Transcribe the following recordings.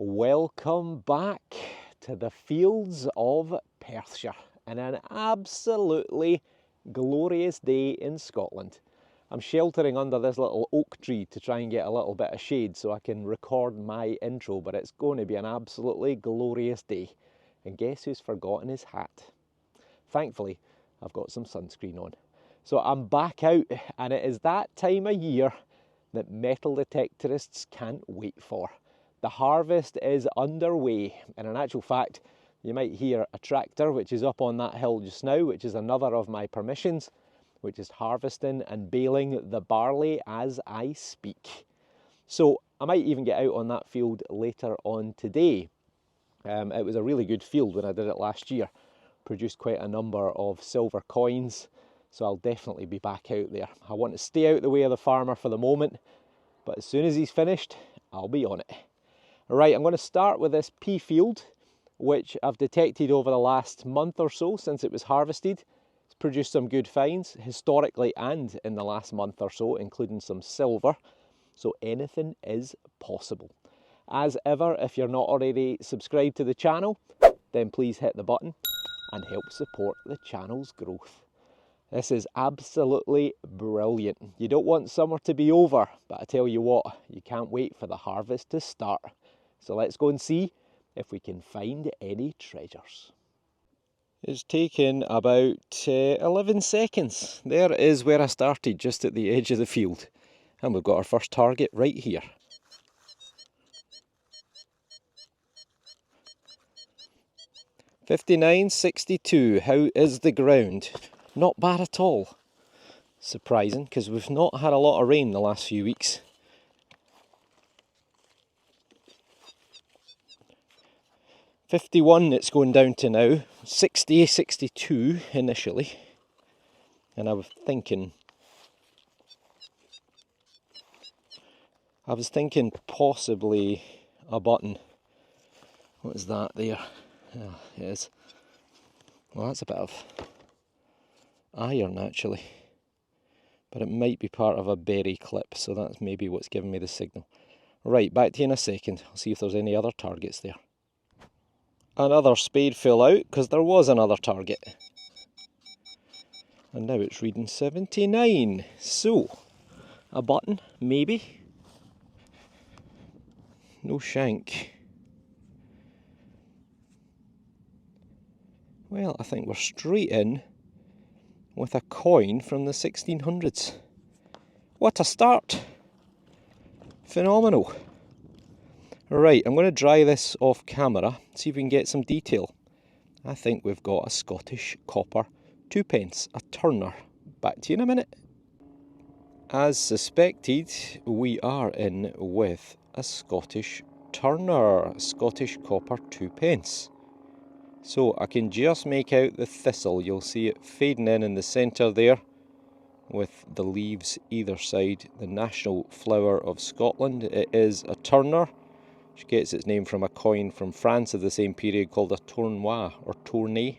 Welcome back to the fields of Perthshire and an absolutely glorious day in Scotland. I'm sheltering under this little oak tree to try and get a little bit of shade so I can record my intro, but it's going to be an absolutely glorious day. And guess who's forgotten his hat? Thankfully, I've got some sunscreen on. So I'm back out, and it is that time of year that metal detectorists can't wait for. The harvest is underway, and in actual fact, you might hear a tractor which is up on that hill just now, which is another of my permissions, which is harvesting and baling the barley as I speak. So I might even get out on that field later on today. It was a really good field when I did it last year. Produced quite a number of silver coins, so I'll definitely be back out there. I want to stay out the way of the farmer for the moment, but as soon as he's finished, I'll be on it. Right, I'm going to start with this pea field, which I've detected over the last month or so since it was harvested. It's produced some good finds, historically and in the last month or so, including some silver. So anything is possible. As ever, if you're not already subscribed to the channel, then please hit the button and help support the channel's growth. This is absolutely brilliant. You don't want summer to be over, but I tell you what, you can't wait for the harvest to start. So let's go and see if we can find any treasures. It's taken about 11 seconds. There is where I started, just at the edge of the field. And we've got our first target right here. $59.62. How is the ground? Not bad at all. Surprising, because we've not had a lot of rain the last few weeks. $51 it's going down to now. $60.62 initially. And I was thinking possibly a button. What is that there? Oh, it is. Well, that's a bit of iron actually. But it might be part of a berry clip, so that's maybe what's giving me the signal. Right, back to you in a second. I'll see if there's any other targets there. Another spade fell out, because there was another target. And now it's reading 79. So, a button, maybe. No shank. Well, I think we're straight in with a coin from the 1600s. What a start! Phenomenal. Right, I'm going to dry this off camera, see if we can get some detail. I think we've got a Scottish copper 2p, a turner. Back to you in a minute. As suspected, we are in with a Scottish turner, Scottish copper 2p. So I can just make out the thistle. You'll see it fading in the centre there, with the leaves either side. The national flower of Scotland. It is a turner, which gets its name from a coin from France of the same period called a tournois or tournay.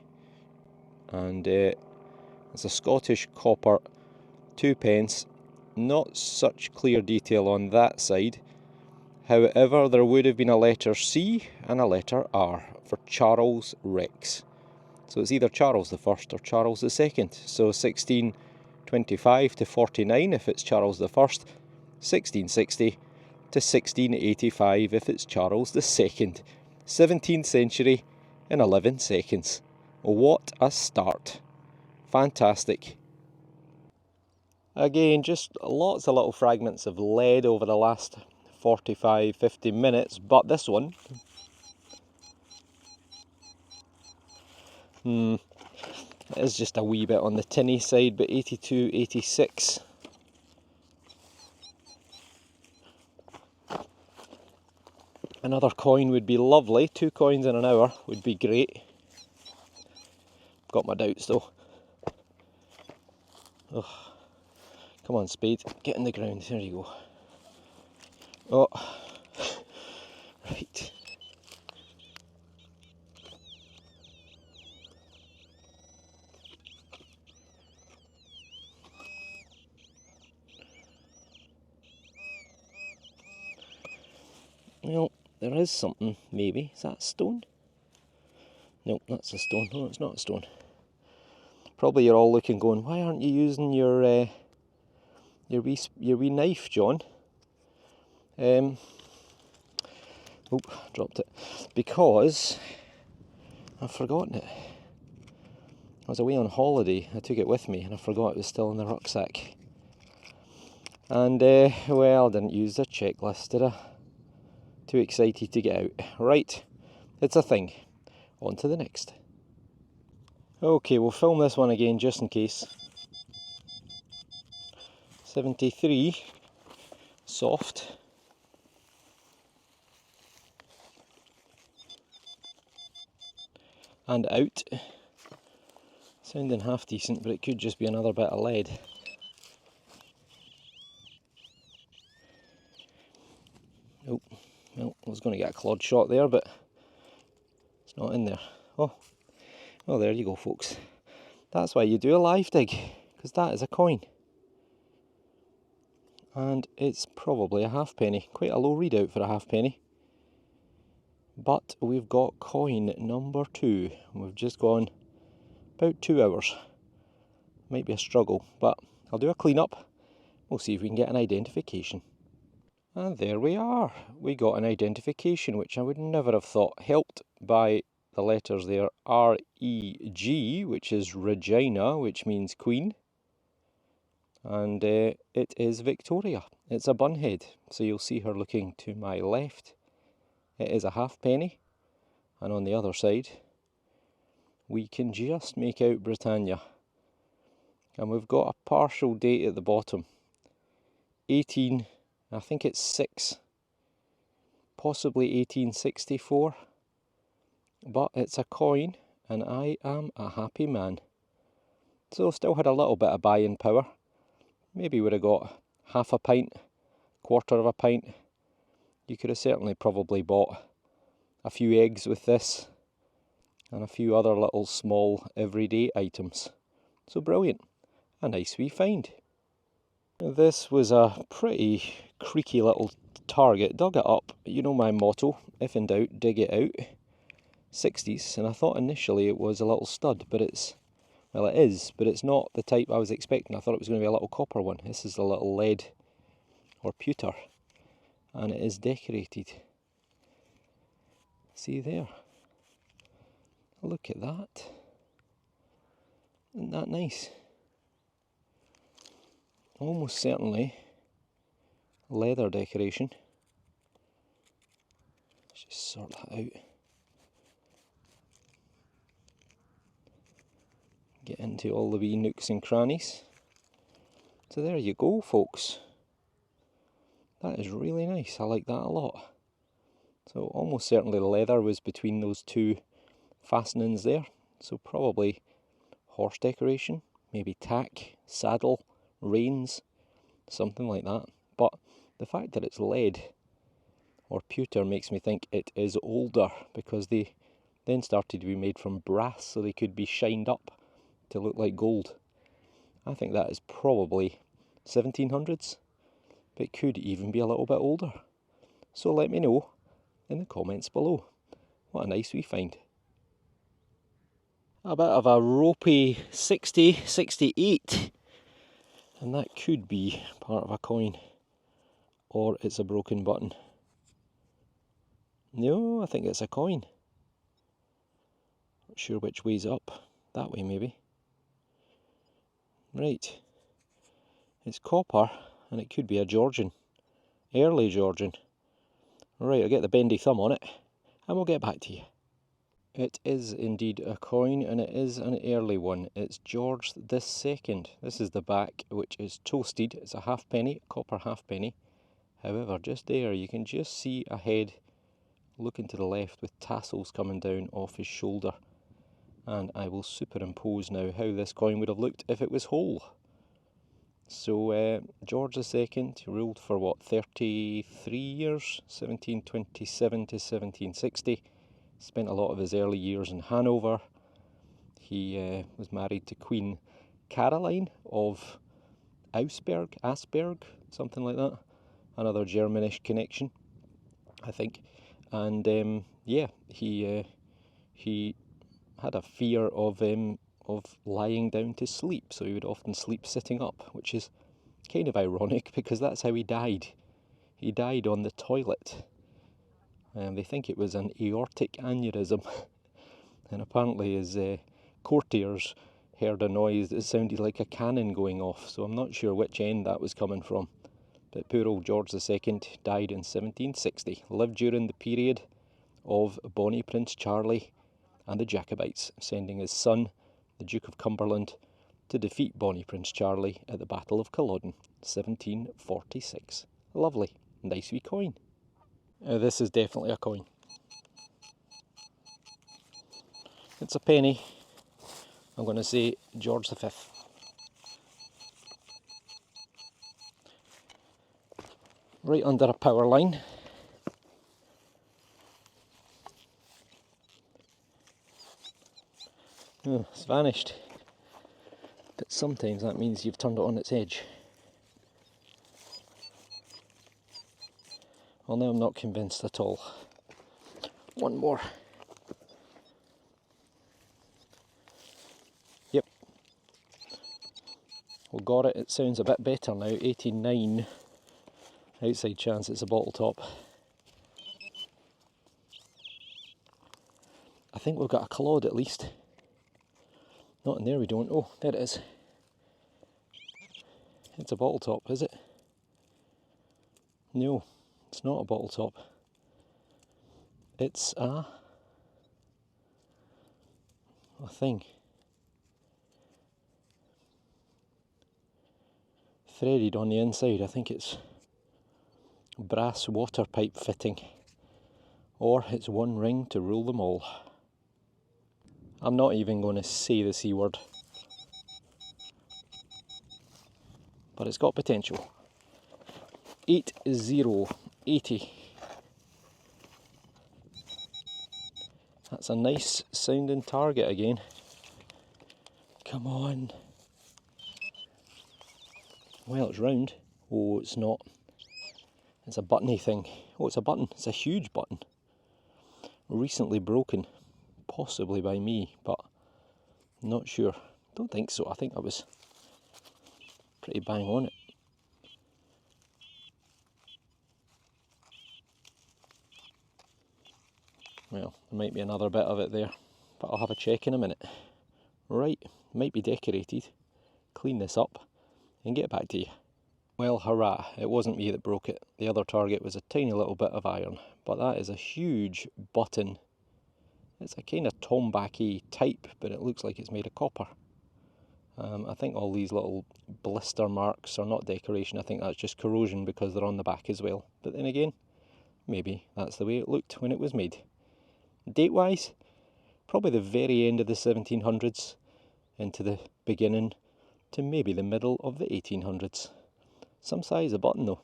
And it's a Scottish copper 2p. Not such clear detail on that side. However, there would have been a letter C and a letter R for Charles Rex. So it's either Charles I or Charles II. So 1625 to 49 if it's Charles I, 1660 to 1685 if it's Charles II. 17th century in 11 seconds. What a start. Fantastic. Again, just lots of little fragments of lead over the last 45-50 minutes, but this one is just a wee bit on the tinny side, but 82-86. Another coin would be lovely. 2 coins in an hour would be great. Got my doubts though. Oh, come on, spade, get in the ground. There you go. Oh, right. Well, there is something, maybe. Is that a stone? Nope, that's a stone. No, it's not a stone. Probably you're all looking going, why aren't you using your wee knife, John? Oop, dropped it. Because I've forgotten it. I was away on holiday, I took it with me and I forgot it was still in the rucksack. And, well, I didn't use the checklist, did I? Too excited to get out. Right, it's a thing. On to the next. Okay, we'll film this one again just in case. 73, soft. And out. Sounding half decent, but it could just be another bit of lead. Oh, well, I was going to get a clod shot there, but it's not in there. Oh, well, there you go, folks. That's why you do a live dig, because that is a coin. And it's probably a halfpenny. Quite a low readout for a halfpenny. But we've got coin number 2. We've just gone about 2 hours. Might be a struggle, but I'll do a clean up. We'll see if we can get an identification. And there we are. We got an identification, which I would never have thought, helped by the letters there, R-E-G, which is Regina, which means Queen. And it is Victoria. It's a bunhead, so you'll see her looking to my left. It is a halfpenny, and on the other side, we can just make out Britannia. And we've got a partial date at the bottom. 18, I think it's 6, possibly 1864. But it's a coin, and I am a happy man. So still had a little bit of buying power. Maybe would have got half a pint, quarter of a pint. You could have certainly probably bought a few eggs with this, and a few other little small everyday items. So brilliant. A nice wee find. This was a pretty creaky little target. Dug it up. You know my motto, if in doubt, dig it out. 60s, and I thought initially it was a little stud, but it's, well, it is, but it's not the type I was expecting. I thought it was going to be a little copper one. This is a little lead or pewter, and it is decorated. See there? Look at that. Isn't that nice? Almost certainly leather decoration. Let's just sort that out. Get into all the wee nooks and crannies. So there you go, folks. That is really nice. I like that a lot. So almost certainly the leather was between those two fastenings there. So probably horse decoration, maybe tack, saddle, reins, something like that. But the fact that it's lead or pewter makes me think it is older, because they then started to be made from brass, so they could be shined up to look like gold. I think that is probably 1700s, but it could even be a little bit older. So let me know in the comments below. What a nice wee find. A bit of a ropey 60, 68, and that could be part of a coin, or it's a broken button. No, I think it's a coin. Not sure which way's up. That way maybe. Right, it's copper, and it could be a Georgian, early Georgian. Right, I'll get the bendy thumb on it, and we'll get back to you. It is indeed a coin, and it is an early one. It's George II. This is the back, which is toasted. It's a halfpenny, copper halfpenny. However, just there, you can just see a head looking to the left with tassels coming down off his shoulder. And I will superimpose now how this coin would have looked if it was whole. So George II ruled for what, 33 years, 1727 to 1760. Spent a lot of his early years in Hanover. He was married to Queen Caroline of Asberg, something like that. Another Germanish connection, I think. and yeah, he had a fear of lying down to sleep, so he would often sleep sitting up, which is kind of ironic because that's how he died. He died on the toilet. They think it was an aortic aneurysm, and apparently his courtiers heard a noise that sounded like a cannon going off, so I'm not sure which end that was coming from. But poor old George II died in 1760, lived during the period of Bonnie Prince Charlie and the Jacobites, sending his son, the Duke of Cumberland, to defeat Bonnie Prince Charlie at the Battle of Culloden, 1746. Lovely, nice wee coin. This is definitely a coin. It's a penny. I'm going to say George V. Right under a power line. Oh, it's vanished. But sometimes that means you've turned it on its edge. Well, now I'm not convinced at all. One more. Yep. Well, got it. It sounds a bit better now. 89. Outside chance it's a bottle top. I think we've got a Claude at least. Not in there, we don't. Oh, there it is. It's a bottle top, is it? No, it's not a bottle top. It's a thing. Threaded on the inside. I think it's brass water pipe fitting. Or it's one ring to rule them all. I'm not even going to say the C word. But it's got potential. 8080. That's a nice sounding target again. Come on. Well, it's round. Oh, it's not. It's a buttony thing. Oh, it's a button. It's a huge button. Recently broken. Possibly by me, but not sure. Don't think so. I think I was pretty bang on it. Well, there might be another bit of it there, but I'll have a check in a minute. Right, might be decorated. Clean this up and get back to you. Well, hurrah, it wasn't me that broke it. The other target was a tiny little bit of iron, but that is a huge button. It's a kind of tombacky type, but it looks like it's made of copper. I think all these little blister marks are not decoration. I think that's just corrosion because they're on the back as well. But then again, maybe that's the way it looked when it was made. Date-wise, probably the very end of the 1700s into the beginning to maybe the middle of the 1800s. Some size of button though.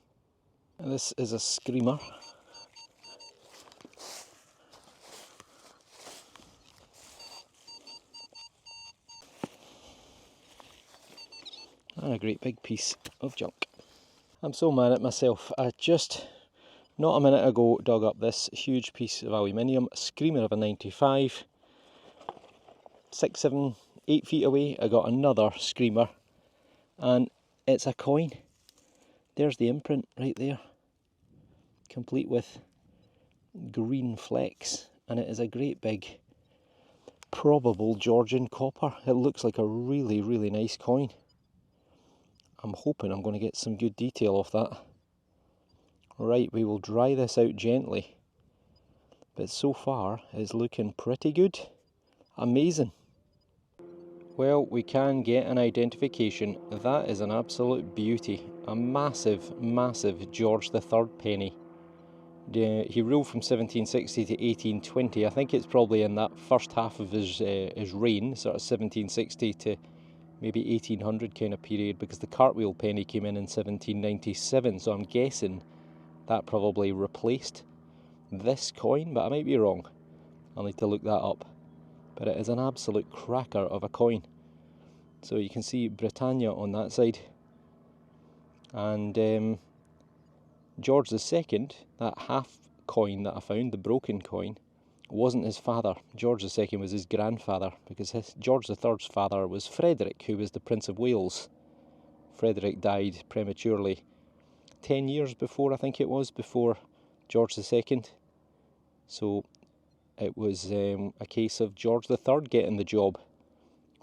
This is a screamer. And a great big piece of junk. I'm so mad at myself. I just, not a minute ago, dug up this huge piece of aluminium, screamer of a 95. 6, 7, 8 feet away, I got another screamer, and it's a coin. There's the imprint right there, complete with green flecks, and it is a great big, probable Georgian copper. It looks like a really, really nice coin. I'm hoping I'm going to get some good detail off that. Right, we will dry this out gently, but so far it's looking pretty good. Amazing. Well, we can get an identification. That is an absolute beauty. A massive, massive George III penny. He ruled from 1760 to 1820. I think it's probably in that first half of his reign, sort of 1760 to maybe 1800 kind of period, because the cartwheel penny came in 1797, so I'm guessing that probably replaced this coin, but I might be wrong. I'll need to look that up. But it is an absolute cracker of a coin. So you can see Britannia on that side, and George II, that half coin that I found, the broken coin, wasn't his father. George II was his grandfather, because George III's father was Frederick, who was the Prince of Wales. Frederick died prematurely 10 years before, I think it was, before George II. So it was a case of George III getting the job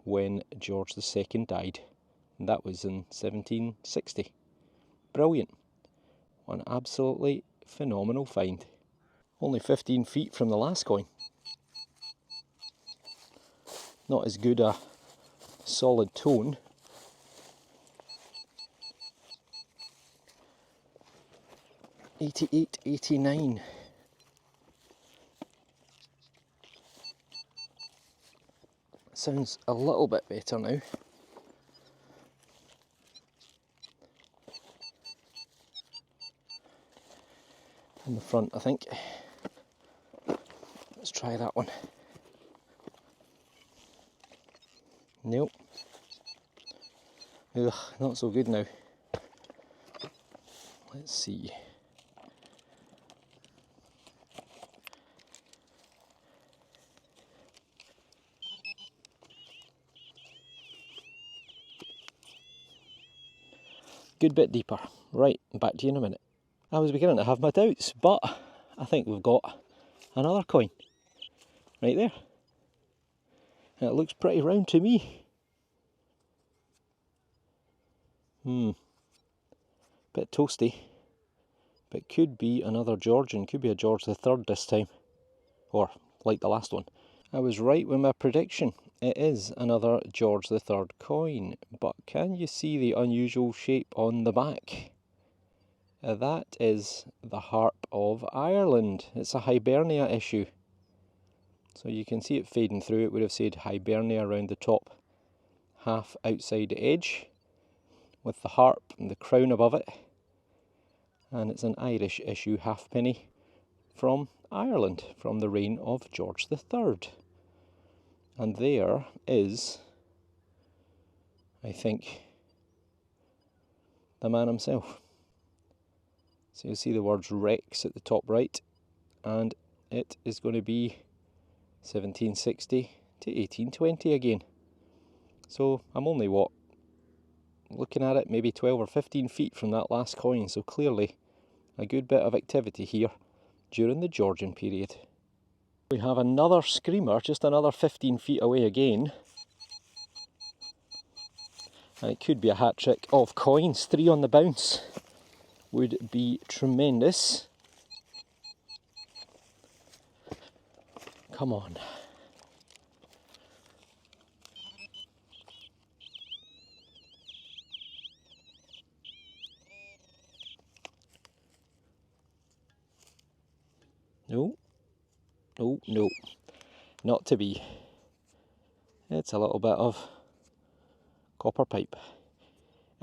when George II died. And that was in 1760. Brilliant. An absolutely phenomenal find. Only 15 feet from the last coin. Not as good a solid tone. '88, '89. Sounds a little bit better now. In the front, I think. Let's try that one. Nope. Ugh, not so good now. Let's see. Good bit deeper. Right, back to you in a minute. I was beginning to have my doubts, but I think we've got another coin. Right there. And it looks pretty round to me. Bit toasty. But could be another Georgian. Could be a George III this time. Or like the last one. I was right with my prediction. It is another George III coin. But can you see the unusual shape on the back? That is the Harp of Ireland. It's a Hibernia issue. So you can see it fading through. It would have said Hibernia around the top half outside edge, with the harp and the crown above it. And it's an Irish issue halfpenny from Ireland, from the reign of George III. And there is, I think, the man himself. So you'll see the words Rex at the top right, and it is going to be 1760 to 1820 again. So I'm only, what, looking at it, maybe 12 or 15 feet from that last coin, so clearly a good bit of activity here during the Georgian period. We have another screamer, just another 15 feet away again. And it could be a hat trick of coins. 3 on the bounce would be tremendous. Come on. No. Oh, no. Not to be. It's a little bit of copper pipe.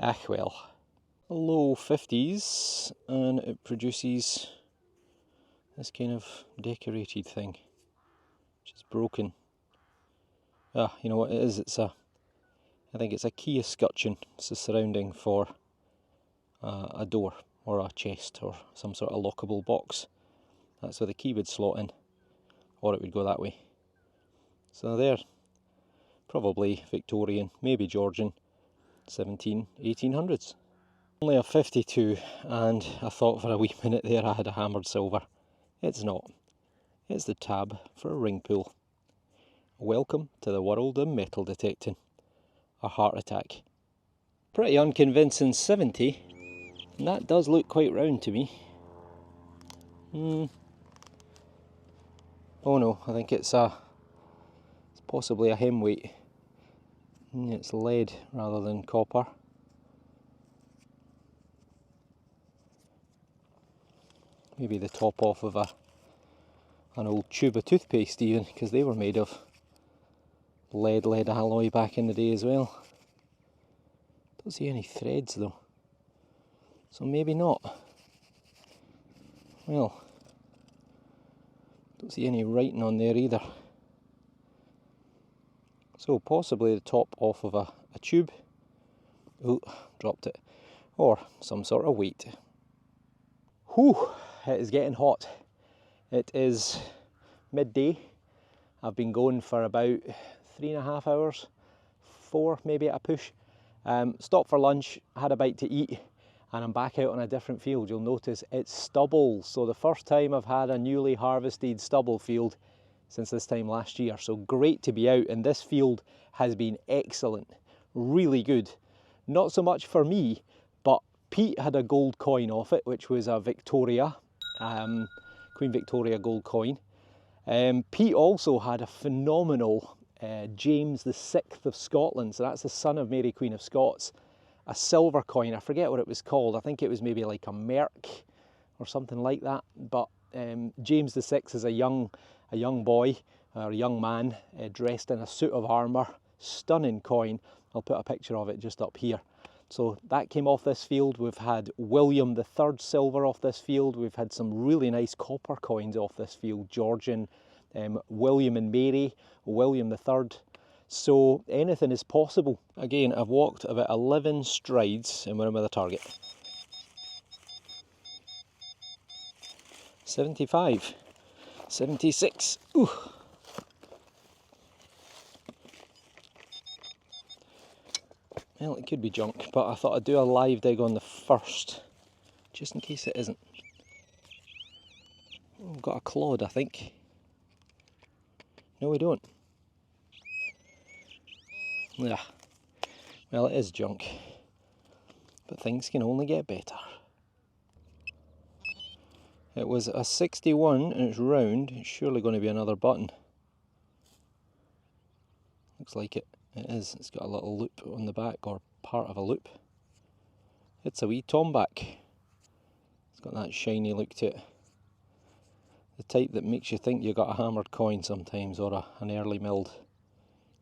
Ah, well. Low 50s, and it produces this kind of decorated thing, which is broken. Ah, you know what it is? I think it's a key escutcheon. It's a surrounding for a door or a chest or some sort of lockable box. That's where the key would slot in, or it would go that way. So there, probably Victorian, maybe Georgian, 1800s. Only a 52, and I thought for a wee minute there I had a hammered silver. It's not. It's the tab for a ring pull. Welcome to the world of metal detecting. A heart attack. Pretty unconvincing 70, and that does look quite round to me. Oh no, I think it's possibly a hem weight. It's lead rather than copper. Maybe the top off of an old tube of toothpaste even, because they were made of lead alloy back in the day as well. Don't see any threads though, so maybe not. Well, don't see any writing on there either. So possibly the top off of a tube. Oh, dropped it. Or some sort of weight. Whew, it is getting hot. It is midday. I've been going for about 3.5 hours, 4 maybe at a push. Stopped for lunch, had a bite to eat, and I'm back out on a different field. You'll notice it's stubble, so the first time I've had a newly harvested stubble field since this time last year. So great to be out, and this field has been excellent, really good. Not so much for me, but Pete had a gold coin off it, which was a Victoria, Queen Victoria gold coin. Pete also had a phenomenal James VI of Scotland, so that's the son of Mary Queen of Scots, a silver coin. I forget what it was called. I think it was maybe like a merc or something like that. But James VI is a young boy or a young man dressed in a suit of armour. Stunning coin. I'll put a picture of it just up here. So that came off this field. We've had William III silver off this field. We've had some really nice copper coins off this field. Georgian, William and Mary, William III. So anything is possible. Again, I've walked about 11 strides and we're in with a target. 75, 76. Ooh. Well, it could be junk, but I thought I'd do a live dig on the first, just in case it isn't. Oh, we've got a clod, I think. No, we don't. Yeah. Well, it is junk, but things can only get better. It was a 61 and it's round. It's surely going to be another button. Looks like it. It is. It's got a little loop on the back, or part of a loop. It's a wee tomback. It's got that shiny look to it. The type that makes you think you got a hammered coin sometimes, or an early milled.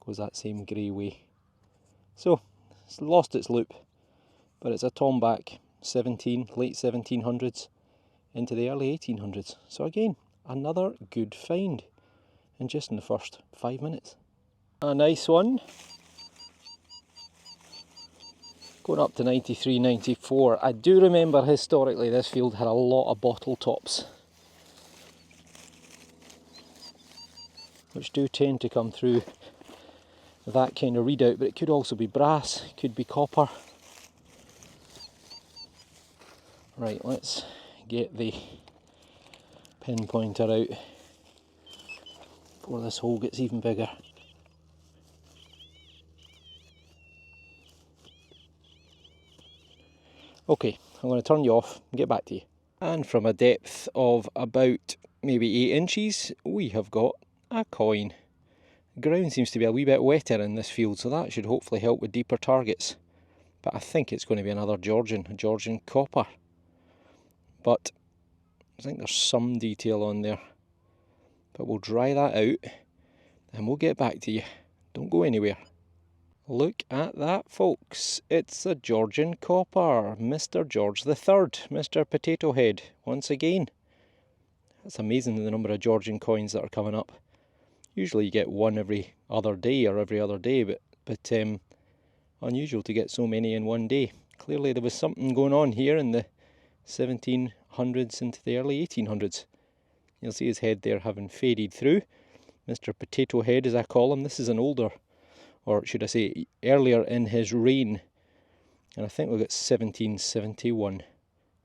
Goes that same grey way. So, it's lost its loop, but it's a tomback, late 1700s into the early 1800s. So again, another good find, and just in the first 5 minutes. A nice one. Going up to 93, 94. I do remember historically this field had a lot of bottle tops, which do tend to come through that kind of readout, but it could also be brass, it could be copper. Right, let's get the pinpointer out before this hole gets even bigger. Okay, I'm going to turn you off and get back to you. And from a depth of about maybe 8 inches, we have got a coin. The ground seems to be a wee bit wetter in this field, so that should hopefully help with deeper targets. But I think it's going to be another Georgian, a Georgian copper. But I think there's some detail on there. But we'll dry that out and we'll get back to you. Don't go anywhere. Look at that, folks. It's a Georgian copper. Mr. George III, Mr. Potato Head, once again. That's amazing, the number of Georgian coins that are coming up. Usually you get one every other day or every other day, but unusual to get so many in one day. Clearly there was something going on here in the 1700s into the early 1800s. You'll see his head there having faded through. Mr. Potato Head, as I call him. This is an older, or should I say earlier in his reign. And I think we've got 1771.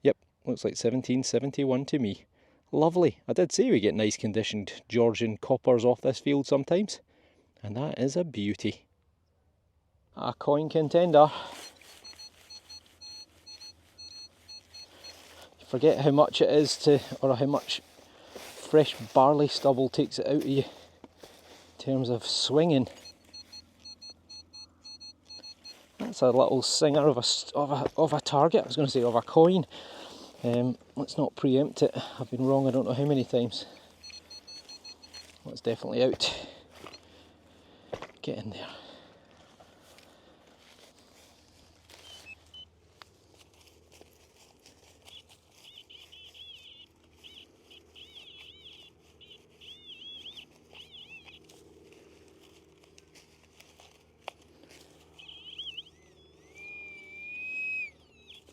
Yep, looks like 1771 to me. Lovely. I did say we get nice conditioned Georgian coppers off this field sometimes. And that is a beauty. A coin contender. You forget how much it is to, or how much fresh barley stubble takes it out of you in terms of swinging. That's a little singer of a target. I was going to say of a coin. Let's not preempt it. I've been wrong I don't know how many times. Well, it's definitely out. Get in there.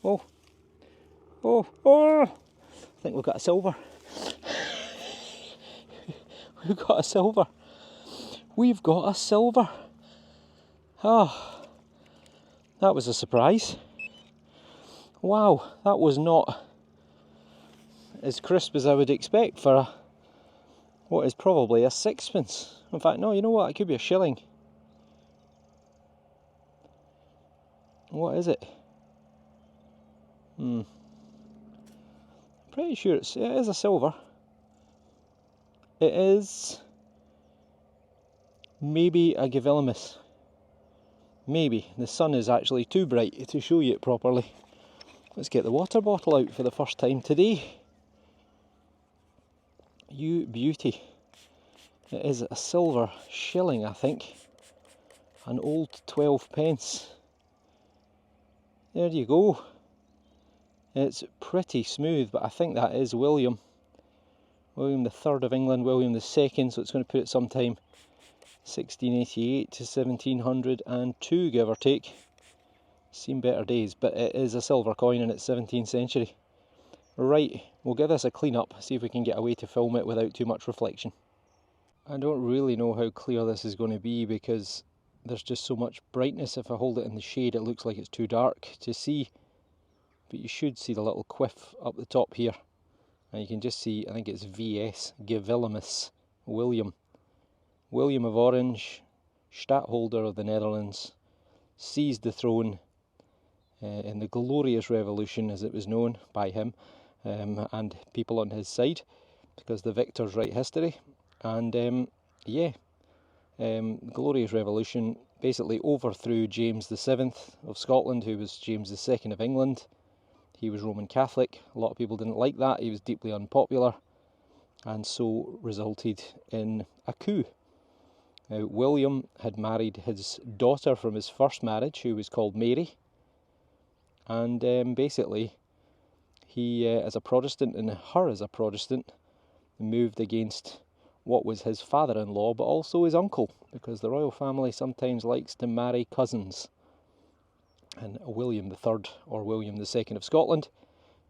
Oh, oh, oh! I think we've got a silver. We've got a silver. We've got a silver. Ah, that was a surprise. Wow, that was not as crisp as I would expect for what is probably a sixpence. In fact, no, you know what? It could be a shilling. What is it? Pretty sure it is a silver. It is maybe a Gavilimus. Maybe. The sun is actually too bright to show you it properly. Let's get the water bottle out for the first time today. You beauty. It is a silver shilling, I think. An old 12 pence. There you go. It's pretty smooth, but I think that is William. William the III of England, William the II, so it's going to put it sometime 1688 to 1702, give or take. Seen better days, but it is a silver coin and it's 17th century. Right, we'll give this a clean up, see if we can get a way to film it without too much reflection. I don't really know how clear this is going to be because there's just so much brightness. If I hold it in the shade it looks like it's too dark to see, but you should see the little quiff up the top here. And you can just see, I think it's VS, Gavilimus, William. William of Orange, Stadtholder of the Netherlands, seized the throne in the Glorious Revolution, as it was known by him and people on his side, because the victors write history. And Glorious Revolution basically overthrew James VII of Scotland, who was James II of England. He was Roman Catholic. A lot of people didn't like that. He was deeply unpopular, and so resulted in a coup. Now, William had married his daughter from his first marriage, who was called Mary, and basically he, as a Protestant and her as a Protestant, moved against what was his father-in-law, but also his uncle, because the royal family sometimes likes to marry cousins. And William III, or William II of Scotland,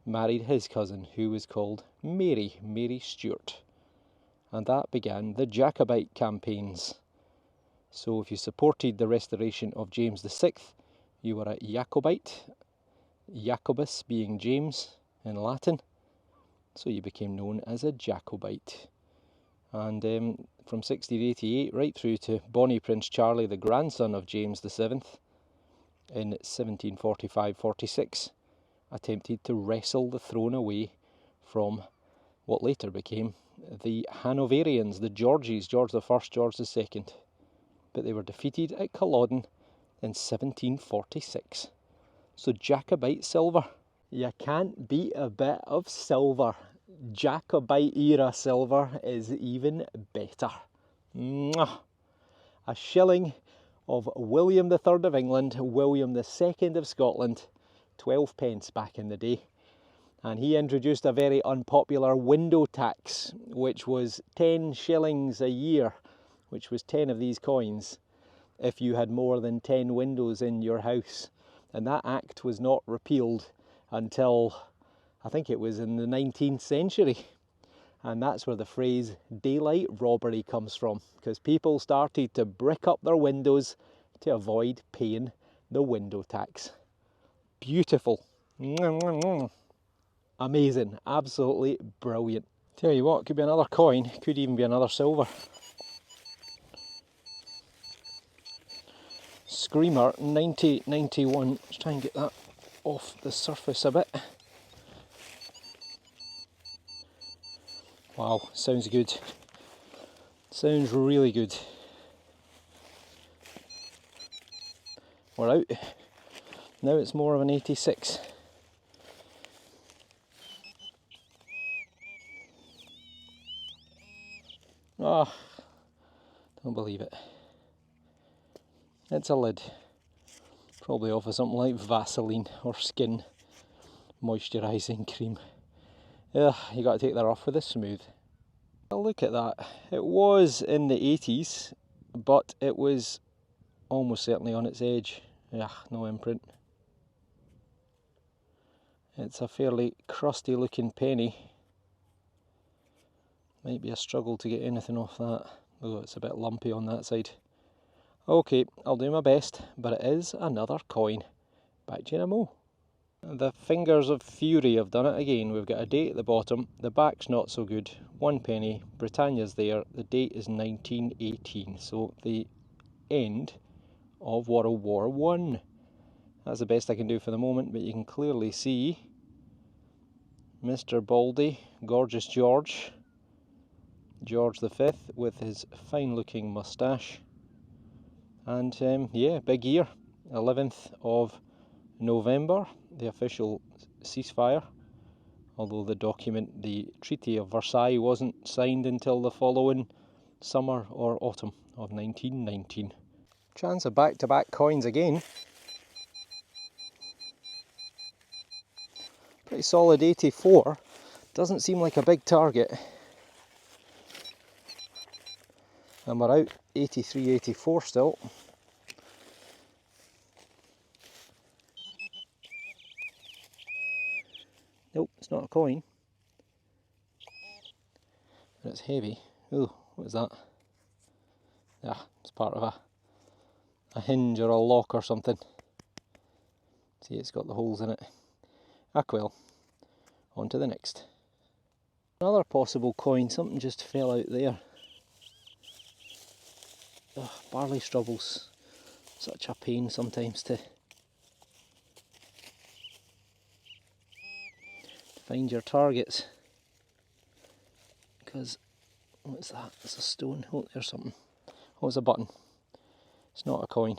married his cousin, who was called Mary Stuart. And that began the Jacobite campaigns. So if you supported the restoration of James VI, you were a Jacobite, Jacobus being James in Latin, so you became known as a Jacobite. And from 1688 right through to Bonnie Prince Charlie, the grandson of James VII, in 1745-46, attempted to wrestle the throne away from what later became the Hanoverians, the Georges, George I, George II. But they were defeated at Culloden in 1746. So Jacobite silver. You can't beat a bit of silver. Jacobite era silver is even better. Mwah. A shilling of William III of England, William II of Scotland, 12 pence back in the day. And he introduced a very unpopular window tax, which was 10 shillings a year, which was 10 of these coins, if you had more than 10 windows in your house. And that act was not repealed until, I think it was in the 19th century. And that's where the phrase daylight robbery comes from, because people started to brick up their windows to avoid paying the window tax. Beautiful. Amazing. Absolutely brilliant. Tell you what, could be another coin, could even be another silver. Screamer 9091. Let's try and get that off the surface a bit. Wow, sounds good. Sounds really good. We're out. Now it's more of an 86. Ah, don't believe it. It's a lid. Probably off of something like Vaseline or skin moisturising cream. Yeah, you got to take that off with a smooth. Look at that. It was in the 80s, but it was almost certainly on its edge. Yeah, no imprint. It's a fairly crusty looking penny. Might be a struggle to get anything off that, though it's a bit lumpy on that side. Okay, I'll do my best, but it is another coin. Back to you in a mo. The fingers of fury have done it again. We've got a date at the bottom, the back's not so good, 1 penny, Britannia's there, the date is 1918, so the end of World War I. That's the best I can do for the moment, but you can clearly see Mr. Baldy, gorgeous George V with his fine looking moustache, and yeah, big year, 11th of November, the official ceasefire, although the document, the Treaty of Versailles, wasn't signed until the following summer or autumn of 1919. Chance of back-to-back coins again. Pretty solid 84, doesn't seem like a big target. And we're out 83, 84 still. Nope, it's not a coin. But it's heavy. Ooh, what is that? Ah, it's part of a hinge or a lock or something. See, it's got the holes in it. Ah, well, on to the next. Another possible coin, something just fell out there. Ugh, barley struggles, such a pain sometimes to find your targets. Because, what's that? It's a stone. Oh, there's something. Oh, it's a button. It's not a coin.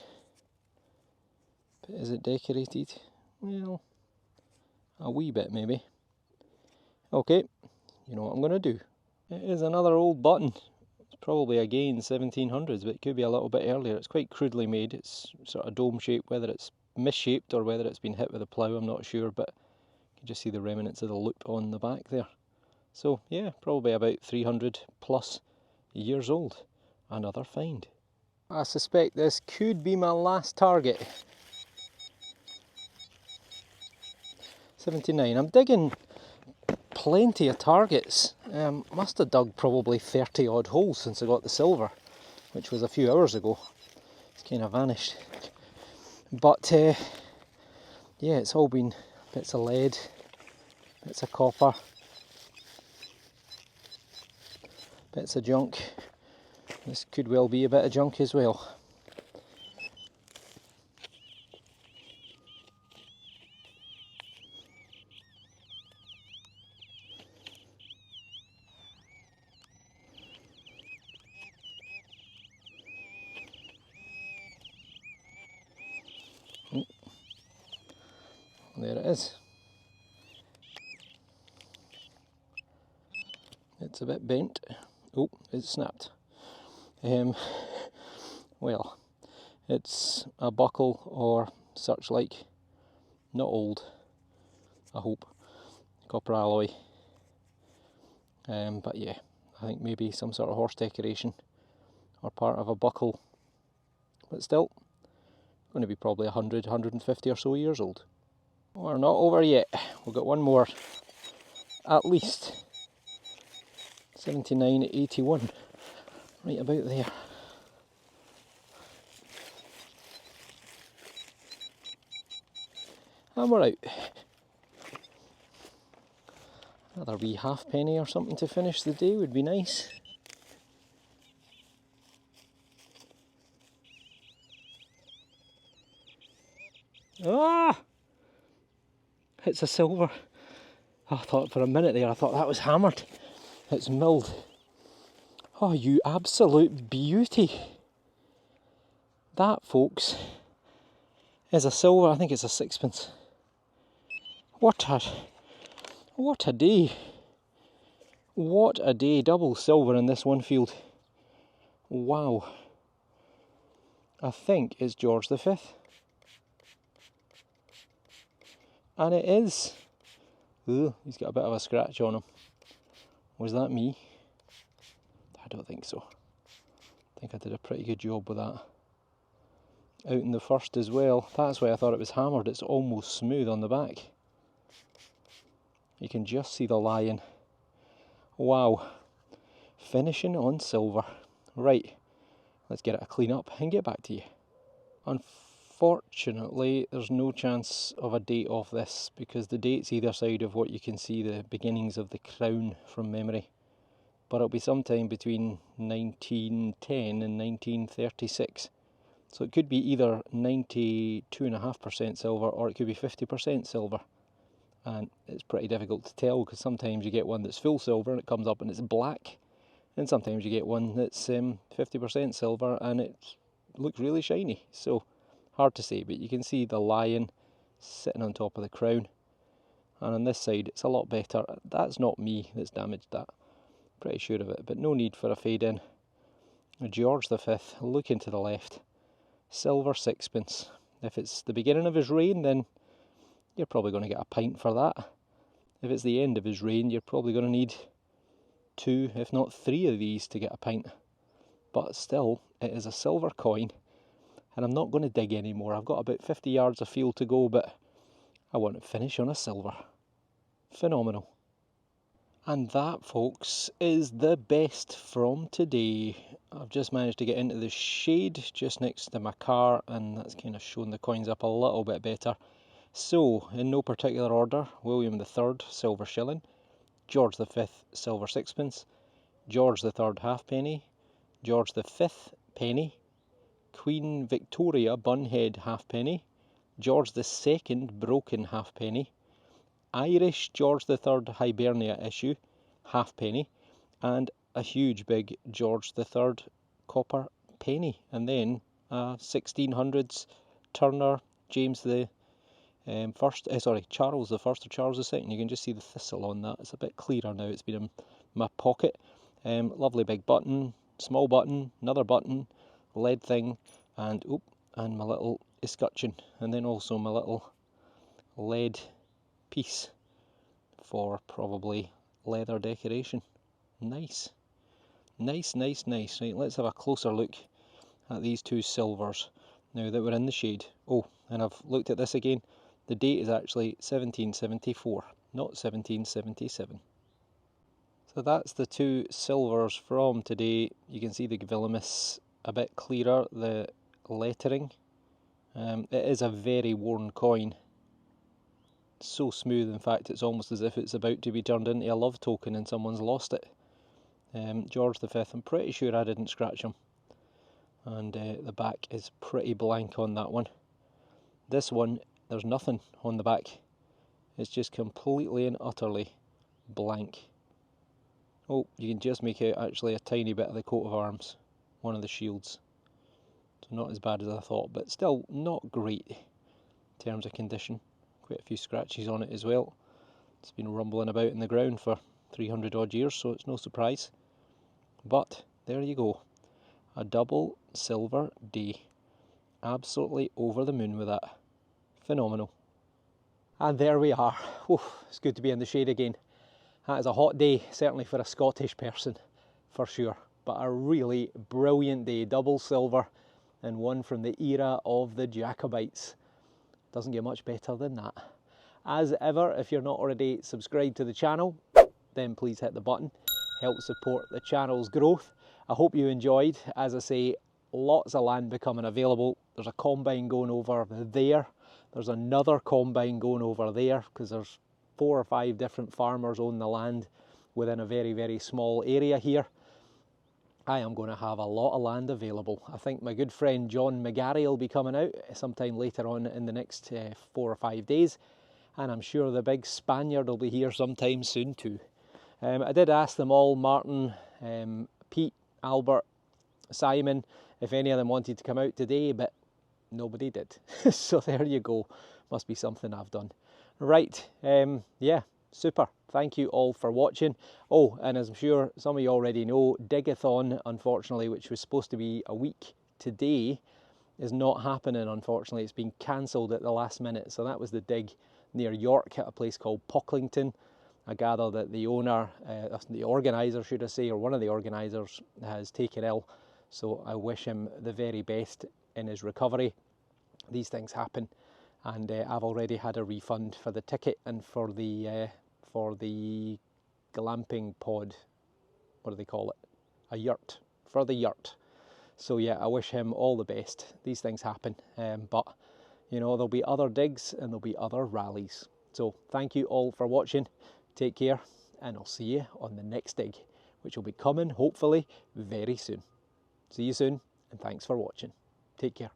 But is it decorated? Well, a wee bit maybe. Okay, you know what I'm going to do. It is another old button. It's probably again 1700s, but it could be a little bit earlier. It's quite crudely made. It's sort of dome shaped, whether it's misshaped or whether it's been hit with a plough, I'm not sure, but you can just see the remnants of the loop on the back there. So yeah, probably about 300 plus years old. Another find. I suspect this could be my last target. 79. I'm digging plenty of targets. Must have dug probably 30 odd holes since I got the silver, which was a few hours ago. It's kind of vanished. But yeah, it's all been bits of lead, bits of copper, bits of junk. This could well be a bit of junk as well. There it is. It's a bit bent. Oh, it snapped. Well, it's a buckle or such like. Not old, I hope. Copper alloy. But yeah, I think maybe some sort of horse decoration or part of a buckle. But still, going to be probably 100, 150 or so years old. We're not over yet. We've got one more. At least. 79, 81. Right about there. And we're out. Another wee halfpenny or something to finish the day would be nice. Ah! It's a silver. I thought for a minute there, I thought that was hammered. It's milled. Oh, you absolute beauty. That, folks, is a silver. I think it's a sixpence. What a day. What a day. Double silver in this one field. Wow. I think it's George V. And it is. Ooh, he's got a bit of a scratch on him. Was that me? I don't think so. I think I did a pretty good job with that. Out in the first as well. That's why I thought it was hammered. It's almost smooth on the back. You can just see the lion. Wow. finishing on silver. Right, let's get it a clean up and get back to you. Unfortunately, there's no chance of a date off this because the date's either side of what you can see the beginnings of the crown from memory. But it'll be sometime between 1910 and 1936. So it could be either 92.5% silver or it could be 50% silver. And it's pretty difficult to tell because sometimes you get one that's full silver and it comes up and it's black. And sometimes you get one that's 50% silver and it looks really shiny. So hard to say, but you can see the lion sitting on top of the crown. And on this side it's a lot better. That's not me that's damaged that. Pretty sure of it, but no need for a fade in. George V, looking to the left. Silver sixpence. If it's the beginning of his reign, then you're probably going to get a pint for that. If it's the end of his reign, you're probably going to need 2, if not 3 of these to get a pint. But still, it is a silver coin, and I'm not going to dig anymore. I've got about 50 yards of field to go, but I want to finish on a silver. Phenomenal. And that, folks, is the best from today. I've just managed to get into the shade just next to my car, and that's kind of shown the coins up a little bit better. So, in no particular order, William III, silver shilling, George V, silver sixpence, George III, halfpenny, George V, penny, Queen Victoria, bunhead, halfpenny, George II, broken halfpenny, Irish George III Hibernia issue, halfpenny, and a huge big George III copper penny, and then 1600s Turner James the Charles the First or Charles II. You can just see the thistle on that. It's a bit clearer now. It's been in my pocket. Lovely big button, small button, another button, lead thing, and my little escutcheon, and then also my little lead piece for probably leather decoration. Nice. Nice. Right, let's have a closer look at these two silvers now that we're in the shade. Oh, and I've looked at this again. The date is actually 1774, not 1777. So that's the two silvers from today. You can see the Gavilimus a bit clearer, the lettering. It is a very worn coin. So smooth, in fact, it's almost as if it's about to be turned into a love token and someone's lost it. George V, I'm pretty sure I didn't scratch him. And the back is pretty blank on that one. This one, there's nothing on the back. It's just completely and utterly blank. Oh, you can just make out actually a tiny bit of the coat of arms, one of the shields. So not as bad as I thought, but still not great in terms of condition. Quite a few scratches on it as well. It's been rumbling about in the ground for 300 odd years, so it's no surprise. But there you go, a double silver day. Absolutely over the moon with that. Phenomenal. And there we are. Oof, it's good to be in the shade again. That is a hot day, certainly for a Scottish person, for sure. But a really brilliant day, double silver, and one from the era of the Jacobites. Doesn't get much better than that. As ever, if you're not already subscribed to the channel, then please hit the button. Help support the channel's growth. I hope you enjoyed. As I say, lots of land becoming available. There's a combine going over there. There's another combine going over there because there's 4 or 5 different farmers own the land within a very, very small area here. I am going to have a lot of land available. I think my good friend John McGarry will be coming out sometime later on in the next 4 or 5 days. And I'm sure the big Spaniard will be here sometime soon too. I did ask them all, Martin, Pete, Albert, Simon, if any of them wanted to come out today, but nobody did. So there you go. Must be something I've done. Right, yeah, super. Thank you all for watching. Oh, and as I'm sure some of you already know, Digathon, unfortunately, which was supposed to be a week today, is not happening, unfortunately. It's been cancelled at the last minute. So that was the dig near York at a place called Pocklington. I gather that the owner, the organiser should I say, or one of the organisers has taken ill. So I wish him the very best in his recovery. These things happen. And I've already had a refund for the ticket and for the glamping pod, what do they call it? a yurt, for the yurt. So yeah, I wish him all the best. These things happen, but you know, there'll be other digs and there'll be other rallies. So thank you all for watching. Take care, and I'll see you on the next dig, which will be coming hopefully very soon. See you soon, and thanks for watching. Take care.